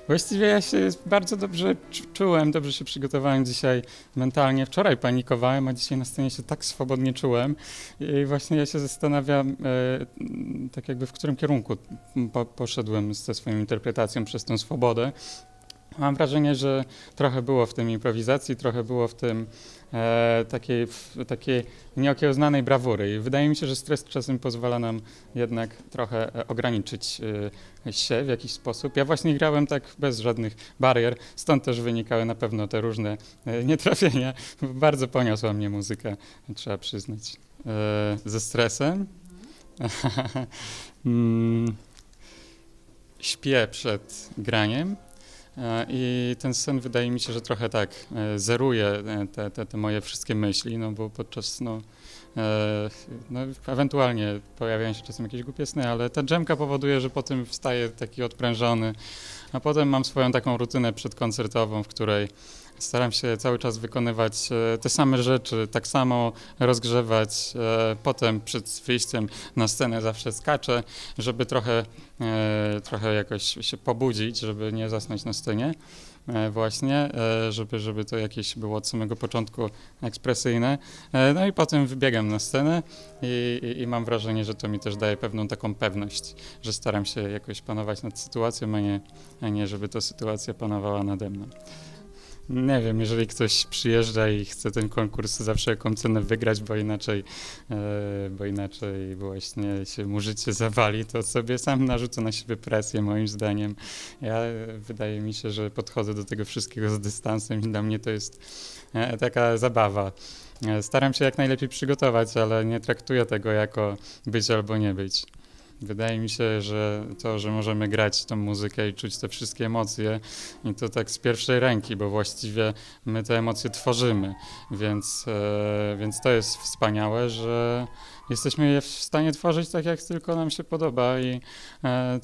Właściwie ja się bardzo dobrze czułem, dobrze się przygotowałem dzisiaj mentalnie. Wczoraj panikowałem, a dzisiaj na scenie się tak swobodnie czułem. I właśnie ja się zastanawiam, tak jakby w którym kierunku poszedłem ze swoją interpretacją przez tą swobodę. Mam wrażenie, że trochę było w tym improwizacji, trochę było w tym takiej nieokiełznanej brawury. I wydaje mi się, że stres czasem pozwala nam jednak trochę ograniczyć się w jakiś sposób. Ja właśnie grałem tak bez żadnych barier, stąd też wynikały na pewno te różne nietrafienia. Bardzo poniosła mnie muzyka, trzeba przyznać. Ze stresem? Mm, Śpię przed graniem. I ten sen wydaje mi się, że trochę tak zeruje te moje wszystkie myśli, no bo podczas, no ewentualnie pojawiają się czasem jakieś głupie sny, ale ta dżemka powoduje, że potem wstaję taki odprężony, a potem mam swoją taką rutynę przedkoncertową, w której staram się cały czas wykonywać te same rzeczy, tak samo rozgrzewać. Potem przed wyjściem na scenę zawsze skaczę, żeby trochę jakoś się pobudzić, żeby nie zasnąć na scenie. Właśnie, żeby to jakieś było od samego początku ekspresyjne. No i potem wybiegam na scenę i mam wrażenie, że to mi też daje pewną taką pewność, że staram się jakoś panować nad sytuacją, a nie żeby ta sytuacja panowała nade mną. Nie wiem, jeżeli ktoś przyjeżdża i chce ten konkurs zawsze jaką cenę wygrać, bo inaczej właśnie się mu życie zawali, to sobie sam narzucę na siebie presję, moim zdaniem. Wydaje mi się, że podchodzę do tego wszystkiego z dystansem i dla mnie to jest taka zabawa. Staram się jak najlepiej przygotować, ale nie traktuję tego jako być albo nie być. Wydaje mi się, że to, że możemy grać tą muzykę i czuć te wszystkie emocje i to tak z pierwszej ręki, bo właściwie my te emocje tworzymy, więc to jest wspaniałe, że jesteśmy je w stanie tworzyć tak, jak tylko nam się podoba i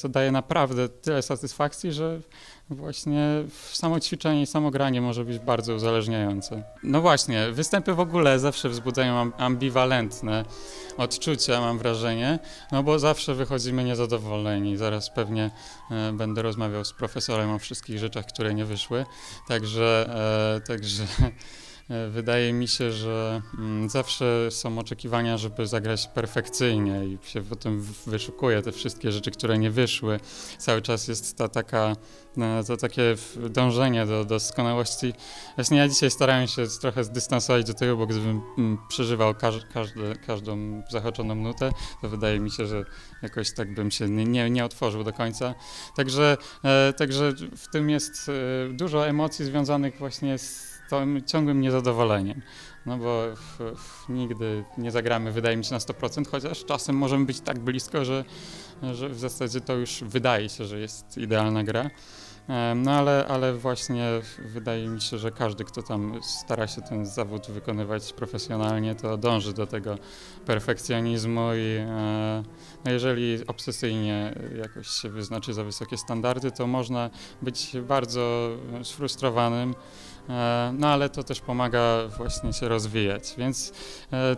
to daje naprawdę tyle satysfakcji, że właśnie samo ćwiczenie i samo granie może być bardzo uzależniające. No właśnie, występy w ogóle zawsze wzbudzają ambiwalentne odczucia, mam wrażenie, no bo zawsze wychodzimy niezadowoleni. Zaraz pewnie będę rozmawiał z profesorem o wszystkich rzeczach, które nie wyszły, także wydaje mi się, że zawsze są oczekiwania, żeby zagrać perfekcyjnie i się potem wyszukuje te wszystkie rzeczy, które nie wyszły. Cały czas jest to takie dążenie do doskonałości. Właśnie ja dzisiaj starałem się trochę zdystansować do tego, bo gdybym przeżywał każdą zahaczoną nutę, to wydaje mi się, że jakoś tak bym się nie otworzył do końca. Także w tym jest dużo emocji związanych właśnie z tym ciągłym niezadowoleniem, no bo nigdy nie zagramy, wydaje mi się, na 100%, chociaż czasem możemy być tak blisko, że w zasadzie to już wydaje się, że jest idealna gra. No ale właśnie wydaje mi się, że każdy, kto tam stara się ten zawód wykonywać profesjonalnie, to dąży do tego perfekcjonizmu i no jeżeli obsesyjnie jakoś się wyznaczy za wysokie standardy, to można być bardzo sfrustrowanym. No ale to też pomaga właśnie się rozwijać, więc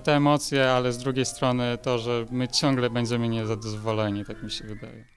te emocje, ale z drugiej strony to, że my ciągle będziemy niezadowoleni, tak mi się wydaje.